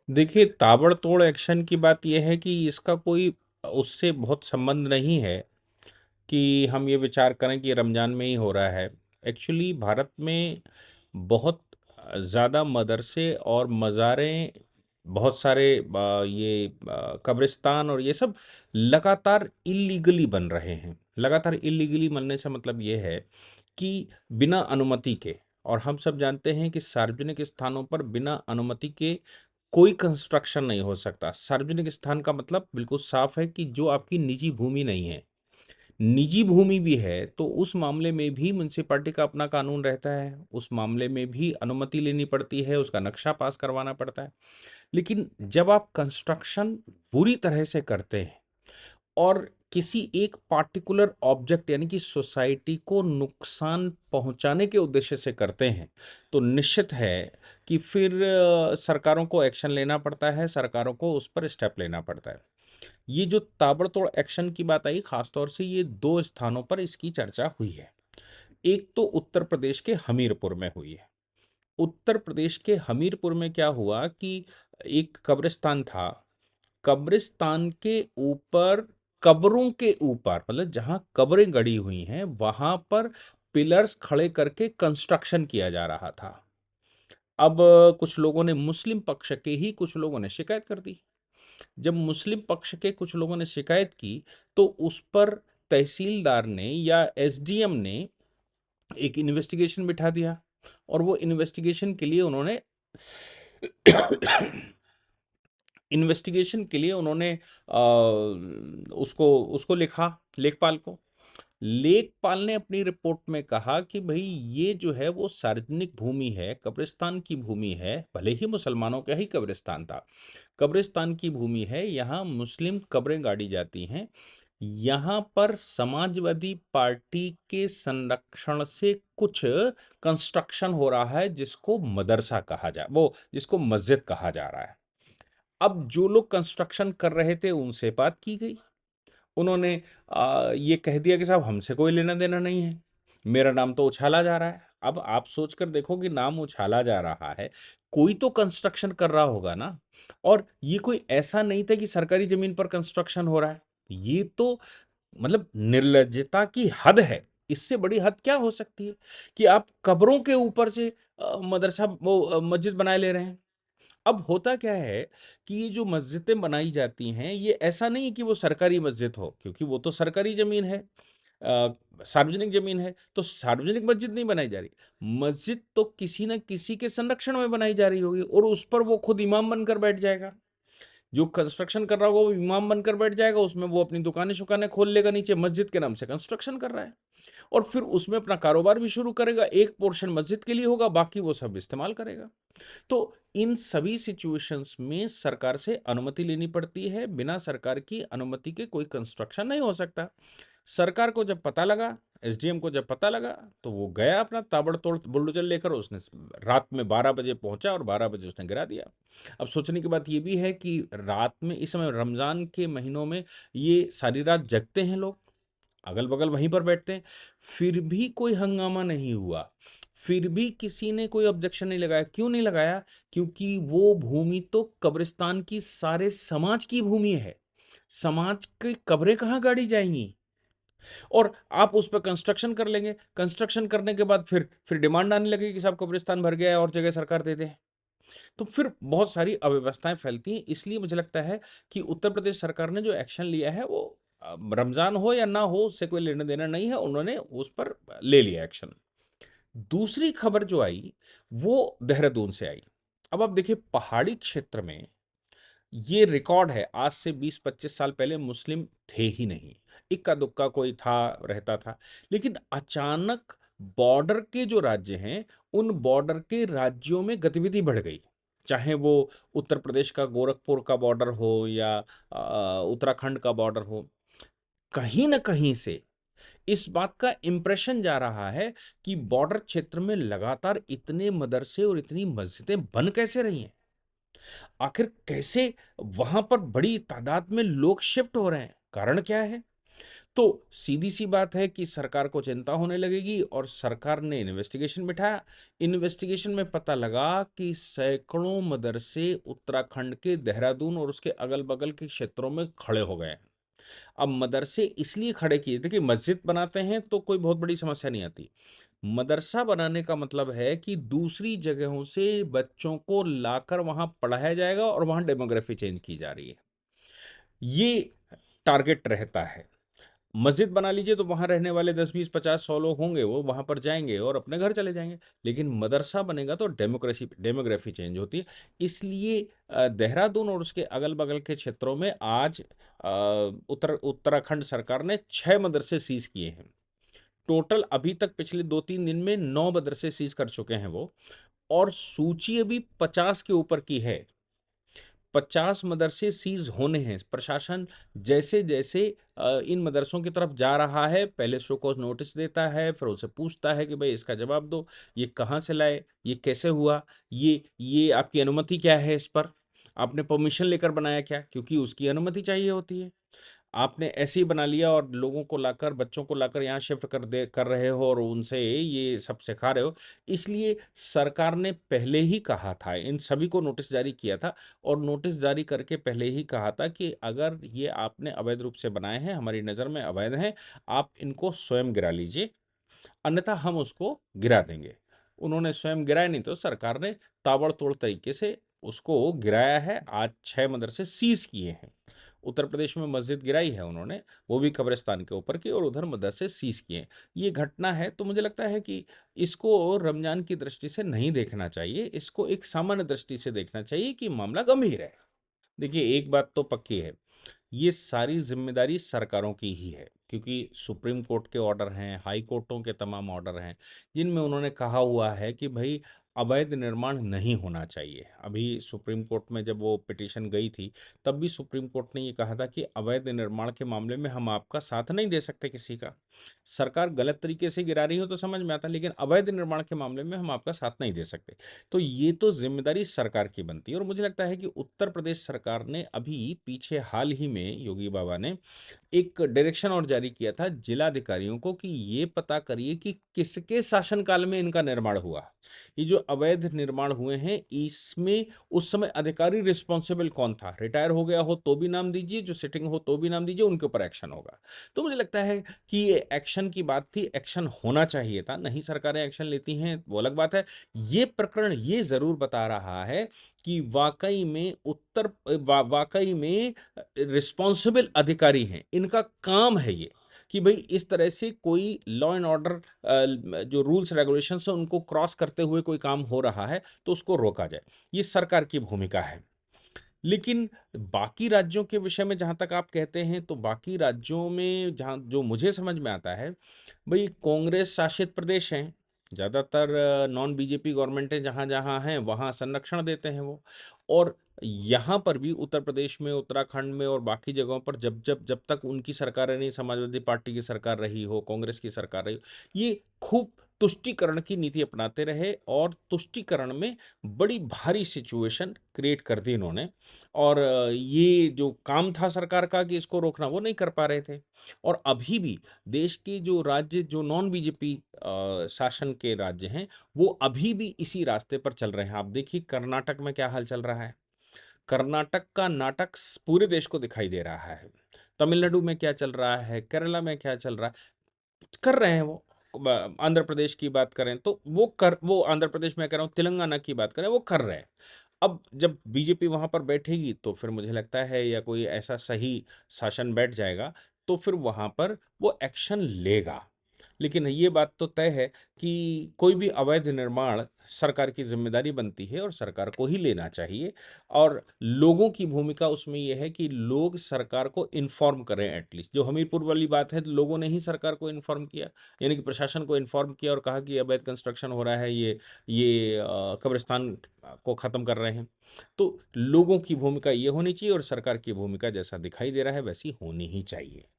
देखिए, ताबड़तोड़ एक्शन की बात यह है कि इसका कोई उससे बहुत संबंध नहीं है कि हम ये विचार करें कि रमज़ान में ही हो रहा है। एक्चुअली भारत में बहुत ज़्यादा मदरसे और मज़ारें, बहुत सारे ये कब्रिस्तान और ये सब लगातार इल्लीगली बन रहे हैं। लगातार इल्लीगली बनने से मतलब ये है कि बिना अनुमति के, और हम सब जानते हैं कि सार्वजनिक स्थानों पर बिना अनुमति के कोई कंस्ट्रक्शन नहीं हो सकता। सार्वजनिक स्थान का मतलब बिल्कुल साफ है कि जो आपकी निजी भूमि नहीं है। निजी भूमि भी है तो उस मामले में भी म्युनिसिपैलिटी का अपना कानून रहता है, उस मामले में भी अनुमति लेनी पड़ती है, उसका नक्शा पास करवाना पड़ता है। लेकिन जब आप कंस्ट्रक्शन बुरी तरह से करते हैं और किसी एक पार्टिकुलर ऑब्जेक्ट यानी कि सोसाइटी को नुकसान पहुंचाने के उद्देश्य से करते हैं, तो निश्चित है कि फिर सरकारों को एक्शन लेना पड़ता है, सरकारों को उस पर स्टेप लेना पड़ता है। ये जो ताबड़तोड़ एक्शन की बात आई, खासतौर से ये दो स्थानों पर इसकी चर्चा हुई है। एक तो उत्तर प्रदेश के हमीरपुर में हुई है। उत्तर प्रदेश के हमीरपुर में क्या हुआ कि एक कब्रिस्तान था। कब्रिस्तान के ऊपर, कब्रों के ऊपर, मतलब जहां कब्रें गड़ी हुई हैं वहां पर पिलर्स खड़े करके कंस्ट्रक्शन किया जा रहा था। अब कुछ लोगों ने, मुस्लिम पक्ष के ही कुछ लोगों ने शिकायत कर दी। जब मुस्लिम पक्ष के कुछ लोगों ने शिकायत की तो उस पर तहसीलदार ने या एसडीएम ने एक इन्वेस्टिगेशन बिठा दिया, और वो इन्वेस्टिगेशन के लिए उन्होंने इन्वेस्टिगेशन के लिए उन्होंने उसको उसको लिखा, लेखपाल को। लेखपाल ने अपनी रिपोर्ट में कहा कि भाई ये जो है वो सार्वजनिक भूमि है, कब्रिस्तान की भूमि है, भले ही मुसलमानों का ही कब्रिस्तान था, कब्रिस्तान की भूमि है, यहाँ मुस्लिम कब्रें गाड़ी जाती हैं। यहाँ पर समाजवादी पार्टी के संरक्षण से कुछ कंस्ट्रक्शन हो रहा है जिसको मदरसा कहा जा, वो जिसको मस्जिद कहा जा रहा है। अब जो लोग कंस्ट्रक्शन कर रहे थे उनसे बात की गई। उन्होंने ये कह दिया कि साहब हमसे कोई लेना देना नहीं है, मेरा नाम तो उछाला जा रहा है। अब आप सोच कर देखो कि नाम उछाला जा रहा है, कोई तो कंस्ट्रक्शन कर रहा होगा ना। और ये कोई ऐसा नहीं था कि सरकारी जमीन पर कंस्ट्रक्शन हो रहा है। ये तो मतलब निर्लज्जता की हद है। इससे बड़ी हद क्या हो सकती है कि आप कब्रों के ऊपर से मदरसा, वो मस्जिद बनाए ले रहे हैं। अब होता क्या है कि ये जो मस्जिदें बनाई जाती हैं, ये ऐसा नहीं है कि वो सरकारी मस्जिद हो, क्योंकि वो तो सरकारी ज़मीन है, सार्वजनिक ज़मीन है, तो सार्वजनिक मस्जिद नहीं बनाई जा रही। मस्जिद तो किसी न किसी के संरक्षण में बनाई जा रही होगी और उस पर वो खुद इमाम बनकर बैठ जाएगा। जो कंस्ट्रक्शन कर रहा होगा वो इमाम बनकर बैठ जाएगा, उसमें वो अपनी दुकानें-शुकानें खोल लेगा, नीचे मस्जिद के नाम से कंस्ट्रक्शन कर रहा है। और फिर उसमें अपना कारोबार भी शुरू करेगा, एक पोर्शन मस्जिद के लिए होगा, बाकी वो सब इस्तेमाल करेगा। तो इन सभी सिचुएशंस में सरकार से अनुमति लेनी पड़ती है। बिना सरकार की अनुमति के कोई कंस्ट्रक्शन नहीं हो सकता। सरकार को जब पता लगा, एसडीएम को जब पता लगा, तो वो गया अपना ताबड़तोड़ बुलडोजर लेकर, उसने रात में 12 बजे पहुंचा और 12 बजे उसने गिरा दिया। अब सोचने की बात ये भी है कि रात में, इस समय रमजान के महीनों में, ये सारी रात जगते हैं लोग, अगल बगल वहीं पर बैठते हैं, फिर भी कोई हंगामा नहीं हुआ, फिर भी किसी ने कोई ऑब्जेक्शन नहीं लगाया। क्यों नहीं लगाया? क्योंकि वो भूमि तो कब्रिस्तान की सारे समाज की भूमि है। समाज की कब्रें कहाँ गाड़ी जाएंगी? और आप उस पर कंस्ट्रक्शन कर लेंगे, कंस्ट्रक्शन करने के बाद फिर डिमांड आने लगेगी कि साहब कब्रिस्तान भर गया है और जगह सरकार दे दे। तो फिर बहुत सारी अव्यवस्थाएं फैलती हैं। इसलिए मुझे लगता है कि उत्तर प्रदेश सरकार ने जो एक्शन लिया है वो रमजान हो या ना हो उससे कोई लेना देना नहीं है, उन्होंने उस पर ले लिया एक्शन। दूसरी खबर जो आई वो देहरादून से आई। अब आप देखिए, पहाड़ी क्षेत्र में ये रिकॉर्ड है, आज से 20-25 साल पहले मुस्लिम थे ही नहीं, इक्का दुक्का कोई था, रहता था। लेकिन अचानक बॉर्डर के जो राज्य हैं, उन बॉर्डर के राज्यों में गतिविधि बढ़ गई। चाहे वो उत्तर प्रदेश का गोरखपुर का बॉर्डर हो या उत्तराखंड का बॉर्डर हो, कहीं ना कहीं से इस बात का इंप्रेशन जा रहा है कि बॉर्डर क्षेत्र में लगातार इतने मदरसे और इतनी मस्जिदें बन कैसे रही हैं। आखिर कैसे वहां पर बड़ी तादाद में लोग शिफ्ट हो रहे हैं, कारण क्या है? तो सीधी सी बात है कि सरकार को चिंता होने लगेगी और सरकार ने इन्वेस्टिगेशन बिठाया। इन्वेस्टिगेशन में पता लगा कि सैकड़ों मदरसे उत्तराखंड के देहरादून और उसके अगल-बगल के क्षेत्रों में खड़े हो गए हैं। अब मदरसे इसलिए खड़े किए थे कि मस्जिद बनाते हैं तो कोई बहुत बड़ी समस्या नहीं आती। मदरसा बनाने का मतलब है कि दूसरी जगहों से बच्चों को लाकर वहाँ पढ़ाया जाएगा और वहाँ डेमोग्राफी चेंज की जा रही है। ये टारगेट रहता है। मस्जिद बना लीजिए तो वहाँ रहने वाले 10, 20, 50, 100 लोग होंगे, वो वहाँ पर जाएँगे और अपने घर चले जाएँगे। लेकिन मदरसा बनेगा तो डेमोग्राफी चेंज होती है। इसलिए देहरादून और उसके अगल-बगल के क्षेत्रों में आज उत्तराखंड सरकार ने 6 मदरसे सीज़ किए हैं। टोटल अभी तक पिछले 2-3 दिन में 9 मदरसे सीज़ कर चुके हैं वो, और सूची अभी 50 के ऊपर की है। 50 मदरसे सीज़ होने हैं। प्रशासन जैसे-जैसे इन मदरसों की तरफ जा रहा है, पहले शो कॉज़ नोटिस देता है, फिर उनसे पूछता है कि भई इसका जवाब दो, ये कहाँ से लाए, ये कैसे हुआ, ये आपकी अनुमति क्या है इस पर? आपने परमिशन लेकर बनाया क्या? क्योंकि उसकी अनुमति चाहिए होती है। आपने ऐसे ही बना लिया और लोगों को लाकर, बच्चों को लाकर यहाँ शिफ्ट कर रहे हो और उनसे ये सब सिखा रहे हो। इसलिए सरकार ने पहले ही कहा था, इन सभी को नोटिस जारी किया था और नोटिस जारी करके पहले ही कहा था कि अगर ये आपने अवैध रूप से बनाए हैं, हमारी नज़र में अवैध हैं, आप इनको स्वयं गिरा लीजिए, अन्यथा हम उसको गिरा देंगे। उन्होंने स्वयं गिराया नहीं तो सरकार ने ताबड़तोड़ तरीके से उसको गिराया है। आज 6 मदरसे सीज़ किए हैं। उत्तर प्रदेश में मस्जिद गिराई है उन्होंने, वो भी कब्रिस्तान के ऊपर की, और उधर मदरसे सीज़ किए हैं। ये घटना है तो मुझे लगता है कि इसको रमज़ान की दृष्टि से नहीं देखना चाहिए, इसको एक सामान्य दृष्टि से देखना चाहिए कि मामला गंभीर है। देखिए, एक बात तो पक्की है, ये सारी ज़िम्मेदारी सरकारों की ही है, क्योंकि सुप्रीम कोर्ट के ऑर्डर हैं, हाई कोर्टों के तमाम ऑर्डर हैं, जिनमें उन्होंने कहा हुआ है कि भई अवैध निर्माण नहीं होना चाहिए। अभी सुप्रीम कोर्ट में जब वो पिटीशन गई थी, तब भी सुप्रीम कोर्ट ने ये कहा था कि अवैध निर्माण के मामले में हम आपका साथ नहीं दे सकते किसी का। सरकार गलत तरीके से गिरा रही हो तो समझ में आता है, लेकिन अवैध निर्माण के मामले में हम आपका साथ नहीं दे सकते। तो ये तो ज़िम्मेदारी सरकार की बनती है, और मुझे लगता है कि उत्तर प्रदेश सरकार ने अभी पीछे हाल ही में योगी बाबा ने एक डायरेक्शन और जारी किया था जिलाधिकारियों को कि ये पता करिए कि किसके शासनकाल में इनका निर्माण हुआ। ये जो अवैध निर्माण हुए हैं, इसमें उस समय अधिकारी रिस्पॉन्सिबल कौन था? रिटायर हो गया हो तो भी नाम दीजिए, जो सिटिंग हो तो भी नाम दीजिए, उनके ऊपर एक्शन होगा। तो मुझे लगता है कि ये एक्शन की बात थी, एक्शन होना चाहिए था। नहीं सरकारें एक्शन लेती हैं, वो अलग बात है। ये प्रकरण ये ज़रूर बता रहा है कि वाक़ई में वाक़ई में रिस्पॉन्सिबल अधिकारी हैं। इनका काम है ये कि भई इस तरह से कोई लॉ एंड ऑर्डर जो रूल्स रेगुलेशंस हैं उनको क्रॉस करते हुए कोई काम हो रहा है तो उसको रोका जाए। ये सरकार की भूमिका है। लेकिन बाकी राज्यों के विषय में जहाँ तक आप कहते हैं, तो बाकी राज्यों में जहाँ जो मुझे समझ में आता है, भई कांग्रेस शासित प्रदेश हैं। ज़्यादातर नॉन बीजेपी गवर्नमेंटें जहाँ-जहाँ हैं, वहाँ संरक्षण देते हैं वो। और यहाँ पर भी उत्तर प्रदेश में, उत्तराखंड में और बाकी जगहों पर जब तक उनकी सरकारें नहीं, समाजवादी पार्टी की सरकार रही हो, कांग्रेस की सरकार रही हो, ये खूब तुष्टीकरण की नीति अपनाते रहे और तुष्टीकरण में बड़ी भारी सिचुएशन क्रिएट कर दी इन्होंने। और ये जो काम था सरकार का कि इसको रोकना, वो नहीं कर पा रहे थे। और अभी भी देश के जो राज्य जो नॉन बीजेपी शासन के राज्य हैं, वो अभी भी इसी रास्ते पर चल रहे हैं। आप देखिए कर्नाटक में क्या हाल चल रहा है। कर्नाटक का नाटक पूरे देश को दिखाई दे रहा है। तमिलनाडु में क्या चल रहा है, केरला में क्या चल रहा है, कर रहे हैं वो। आंध्र प्रदेश की बात करें तो वो आंध्र प्रदेश में कह रहा हूँ, तेलंगाना की बात करें, वो कर रहे हैं। अब जब बीजेपी वहाँ पर बैठेगी तो फिर मुझे लगता है, या कोई ऐसा सही शासन बैठ जाएगा, तो फिर वहाँ पर वो एक्शन लेगा। लेकिन ये बात तो तय है कि कोई भी अवैध निर्माण सरकार की ज़िम्मेदारी बनती है और सरकार को ही लेना चाहिए। और लोगों की भूमिका उसमें ये है कि लोग सरकार को इन्फॉर्म करें एटलीस्ट। जो हमीरपुर वाली बात है, लोगों ने ही सरकार को इन्फॉर्म किया, यानी कि प्रशासन को इन्फॉर्म किया और कहा कि अवैध कंस्ट्रक्शन हो रहा है, ये कब्रिस्तान को ख़त्म कर रहे हैं। तो लोगों की भूमिका ये होनी चाहिए और सरकार की भूमिका जैसा दिखाई दे रहा है वैसी होनी ही चाहिए।